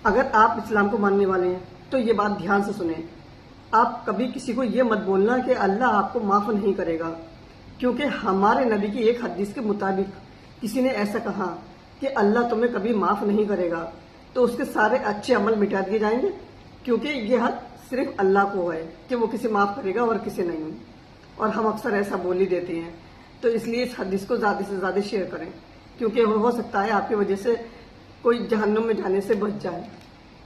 اگر آپ اسلام کو ماننے والے ہیں تو یہ بات دھیان سے سنیں. آپ کبھی کسی کو یہ مت بولنا کہ اللہ آپ کو معاف نہیں کرے گا، کیونکہ ہمارے نبی کی ایک حدیث کے مطابق کسی نے ایسا کہا کہ اللہ تمہیں کبھی معاف نہیں کرے گا تو اس کے سارے اچھے عمل مٹا دیے جائیں گے، کیونکہ یہ حق صرف اللہ کو ہے کہ وہ کسی معاف کرے گا اور کسی نہیں. اور ہم اکثر ایسا بول ہی دیتے ہیں. تو اس لیے اس حدیث کو زیادہ سے زیادہ شیئر کریں، کیونکہ ہو سکتا ہے آپ کی وجہ سے کوئی جہنم میں جانے سے بچ جائے.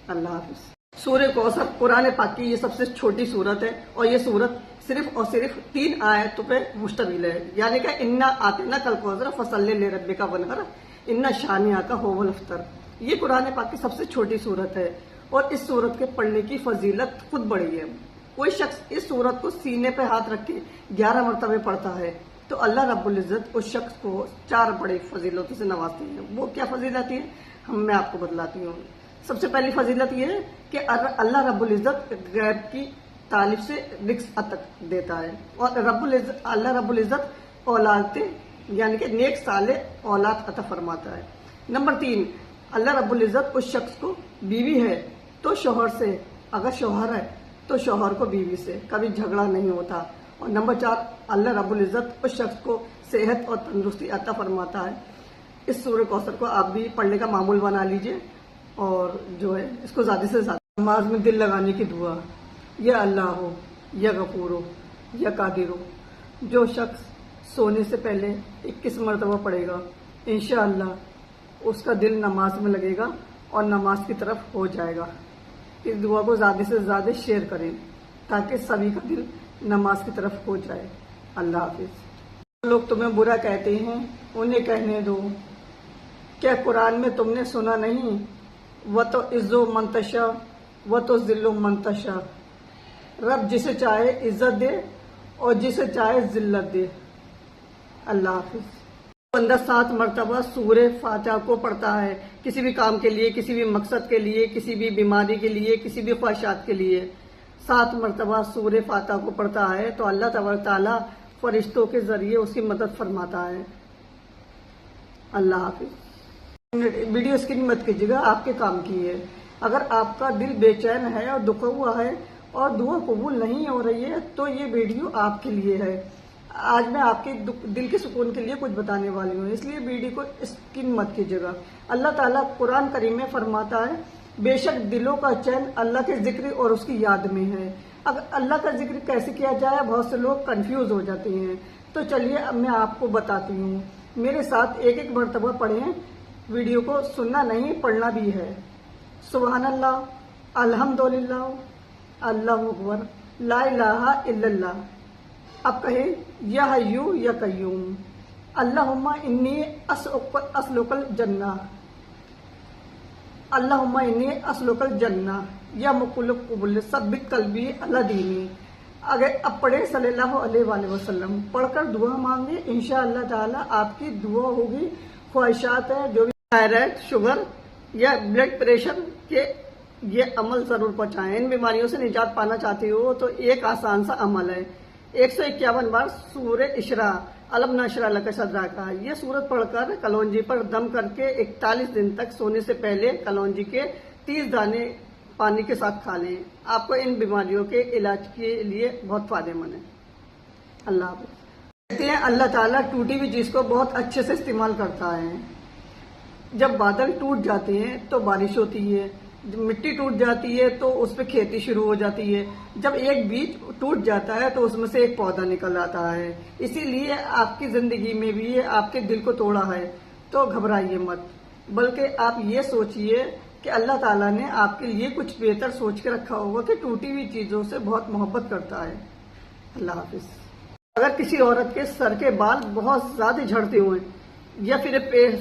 اللہ حافظ. سورہ کوثر قرآن پاک کی یہ سب سے چھوٹی صورت ہے، اور یہ صورت صرف اور صرف 3 آیتوں پہ مشتمل ہے. یعنی کہ انا آتیناک الکوثر فصلی لربک وانحر ان شانئک ھو الابتر. یہ قرآن پاک کی سب سے چھوٹی صورت ہے، اور اس صورت کے پڑھنے کی فضیلت خود بڑی ہے. کوئی شخص اس صورت کو سینے پہ ہاتھ رکھ کے 11 مرتبہ پڑھتا ہے تو اللہ رب العزت اس شخص کو 4 بڑی فضیلتوں سے نوازتی ہے. وہ کیا فضیلت ہے میں آپ کو بتلاتی ہوں. سب سے پہلی فضیلت یہ ہے کہ اللہ رب العزت غیب کی طالب سے رزق تک دیتا ہے، اور اللہ رب العزت اولادیں یعنی کہ نیک صالح اولاد عطا فرماتا ہے. نمبر 3، اللہ رب العزت اس شخص کو بیوی ہے تو شوہر سے، اگر شوہر ہے تو شوہر کو بیوی سے کبھی جھگڑا نہیں ہوتا. اور نمبر 4، اللہ رب العزت اس شخص کو صحت اور تندرستی عطا فرماتا ہے. اس سورہ کوثر کو آپ بھی پڑھنے کا معمول بنا لیجئے، اور جو ہے اس کو زیادہ سے زیادہ نماز میں دل لگانے کی دعا، یا اللہ ہو یا غفور ہو یا قادر ہو. جو شخص سونے سے پہلے 21 مرتبہ پڑھے گا انشاءاللہ اس کا دل نماز میں لگے گا اور نماز کی طرف ہو جائے گا. اس دعا کو زیادہ سے زیادہ شیئر کریں تاکہ سبھی کا دل نماز کی طرف ہو جائے. اللہ حافظ. لوگ تمہیں برا کہتے ہیں انہیں کہنے دو، کیا قرآن میں تم نے سنا نہیں؟ وہ تو عزو منتشا وہ تو ذلو منتشا. رب جسے چاہے عزت دے اور جسے چاہے ذلت دے. اللہ حافظ. بندہ 7 مرتبہ سورہ فاتحہ کو پڑھتا ہے کسی بھی کام کے لیے، کسی بھی مقصد کے لیے، کسی بھی بیماری کے لیے، کسی بھی خواہشات کے لیے 7 مرتبہ سورہ فاتحہ کو پڑھتا ہے تو اللہ تبارک تعالیٰ فرشتوں کے ذریعے اس کی مدد فرماتا ہے. اللہ حافظ. ویڈیو اسکرین مت کیجیے گا، آپ کے کام کی ہے. اگر آپ کا دل بے چین ہے اور دکھا ہوا ہے اور دعا قبول نہیں ہو رہی ہے تو یہ ویڈیو آپ کے لیے ہے. آج میں آپ کے دل کے سکون کے لیے کچھ بتانے والی ہوں، اس لیے ویڈیو کو اسکرین مت کیجیے گا. اللہ تعالیٰ قرآن کریم میں فرماتا ہے بے شک دلوں کا چین اللہ کے ذکر اور اس کی یاد میں ہے. اگر اللہ کا ذکر کیسے کیا جائے بہت سے لوگ کنفیوز ہو جاتے ہیں، تو چلیے اب میں آپ کو بتاتی ہوں. میرے ساتھ ایک مرتبہ پڑھیں. ویڈیو کو سننا نہیں پڑھنا بھی ہے. سبحان اللہ، الحمدللہ، اللہ اکبر، لا الہ الا اللہ. اب کہیں یا حیو یا قیوم، اللہم انی اسلک الجنہ، اللہم انی اسلک الجنہ یا مقل قبول ثبت قلبی اللہ دینی. اگر اب پڑھیں صلی اللہ علیہ وآلہ وسلم، پڑھ کر دعا مانگے انشاءاللہ تعالی آپ کی دعا ہوگی. خواہشات ہے جو بھی تھائرائڈ، شوگر یا بلڈ پریشر کے یہ عمل ضرور پہنچائیں. ان بیماریوں سے نجات پانا چاہتے ہو تو ایک آسان سا عمل ہے 151 بار سورہ اشراء الم نشرح لک صدرک کا. یہ سورت پڑھ کر کلونجی پر دم کر کے 41 دن تک سونے سے پہلے کلونجی کے 30 دانے پانی کے ساتھ کھا لیں. آپ کو ان بیماریوں کے علاج کے لیے بہت فائدہ مند ہے. اللہ حافظ. کہتے ہیں اللہ تعالیٰ ٹوٹی ہوئی چیز کو بہت اچھے سے استعمال کرتا ہے. جب بادل ٹوٹ جاتے ہیں تو بارش ہوتی ہے، جب مٹی ٹوٹ جاتی ہے تو اس پہ کھیتی شروع ہو جاتی ہے، جب ایک بیج ٹوٹ جاتا ہے تو اس میں سے ایک پودا نکل آتا ہے. اسی لیے آپ کی زندگی میں بھی آپ کے دل کو توڑا ہے تو گھبرائیے مت، بلکہ آپ یہ سوچئے کہ اللہ تعالیٰ نے آپ کے لیے کچھ بہتر سوچ کے رکھا ہوگا کہ ٹوٹی ہوئی چیزوں سے بہت محبت کرتا ہے. اللہ حافظ. اگر کسی عورت کے سر کے بال بہت زیادہ جھڑتے ہوئے یا پھر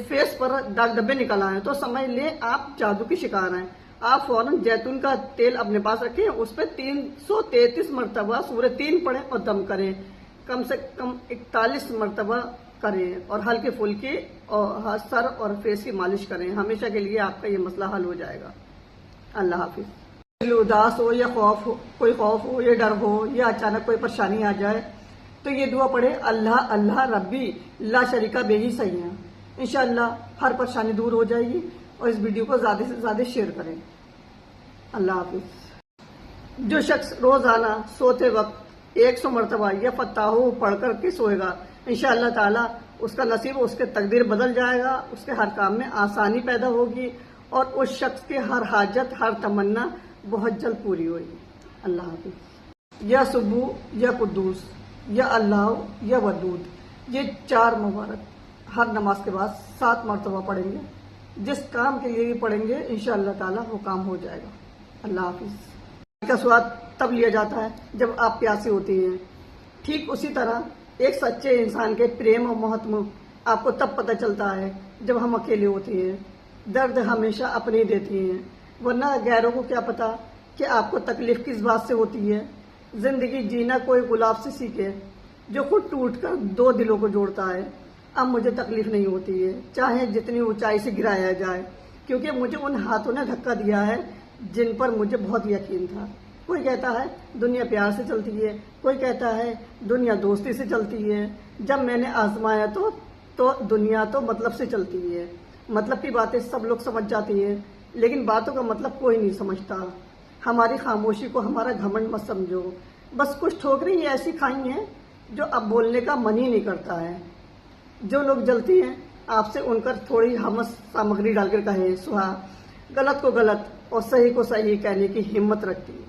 فیس پر داغ دھبے نکل آئے تو سمجھ لیں آپ جادو کی شکار ہیں. آپ فوراً جیتون کا تیل اپنے پاس رکھیں، اس پہ 333 مرتبہ سورہ 3 پڑھیں اور دم کریں. کم سے کم 41 مرتبہ کریں اور ہلکے پھلکے اور سر اور فیس کی مالش کریں. ہمیشہ کے لیے آپ کا یہ مسئلہ حل ہو جائے گا. اللہ حافظ. اداس ہو یا کوئی خوف ہو یا ڈر ہو یا اچانک کوئی پریشانی آ جائے تو یہ دعا پڑھیں اللہ اللہ ربی لا شریکہ بہ ہی سیاں. انشاءاللہ ہر پریشانی دور ہو جائے گی. اور اس ویڈیو کو زیادہ سے زیادہ شیئر کریں. اللہ حافظ۔ جو شخص روزانہ سوتے وقت 100 مرتبہ یا فتاحو پڑھ کر کے سوئے گا، انشاءاللہ تعالی اس کا نصیب، اس کے تقدیر بدل جائے گا، اس کے ہر کام میں آسانی پیدا ہوگی اور اس شخص کی ہر حاجت، ہر تمنا بہت جلد پوری ہوگی۔ اللہ حافظ۔ یا سبو یا قدوس یا اللہ یا ودود، یہ 4 مبارک ہر نماز کے بعد 7 مرتبہ پڑھیں گے۔ جس کام کے لیے بھی پڑھیں گے انشاءاللہ تعالی وہ کام ہو جائے گا۔ اللہ حافظ۔ پانی کا سواد تب لیا جاتا ہے جب آپ پیاسے ہوتے ہیں، ٹھیک اسی طرح ایک سچے انسان کے پریم و محتم آپ کو تب پتہ چلتا ہے جب ہم اکیلے ہوتے ہیں۔ درد ہمیشہ اپنے دیتے ہیں، ورنہ غیروں کو کیا پتا کہ آپ کو تکلیف کس بات سے ہوتی ہے۔ زندگی جینا کوئی گلاب سے سیکھے جو خود ٹوٹ کر 2 دلوں کو جوڑتا ہے۔ اب مجھے تکلیف نہیں ہوتی ہے، چاہے جتنی اونچائی سے گرایا جائے، کیونکہ مجھے ان ہاتھوں نے دھکا دیا ہے جن پر مجھے بہت یقین تھا۔ کوئی کہتا ہے دنیا پیار سے چلتی ہے، کوئی کہتا ہے دنیا دوستی سے چلتی ہے۔ جب میں نے آزمایا تو دنیا تو مطلب سے چلتی ہے۔ مطلب کی باتیں سب لوگ سمجھ جاتی ہیں، لیکن باتوں کا مطلب کوئی نہیں سمجھتا۔ ہماری خاموشی کو ہمارا گھمنڈ مت سمجھو، بس کچھ ٹھوکریں ہی ایسی کھائی ہیں جو اب بولنے کا من ہی نہیں کرتا ہے۔ جو لوگ جلتی ہیں آپ سے ان پر تھوڑی ہمس سامگری ڈال کر کہیں سہا، غلط کو غلط اور صحیح کو صحیح کہنے کی ہمت رکھتی ہے۔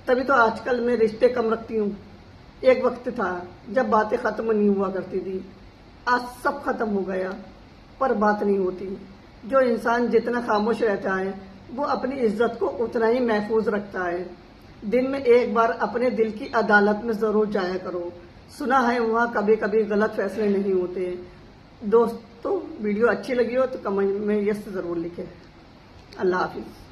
تبھی تو آج کل میں رشتے کم رکھتی ہوں۔ ایک وقت تھا جب باتیں ختم نہیں ہوا کرتی تھی، آج سب ختم ہو گیا پر بات نہیں ہوتی۔ جو انسان جتنا خاموش رہتا ہے وہ اپنی عزت کو اتنا ہی محفوظ رکھتا ہے۔ دن میں ایک بار اپنے دل کی عدالت میں ضرور جایا کرو، سنا ہے وہاں کبھی کبھی غلط فیصلے نہیں ہوتے۔ دوستو ویڈیو اچھی لگی ہو تو کمنٹ میں یس ضرور لکھیں۔ اللہ حافظ۔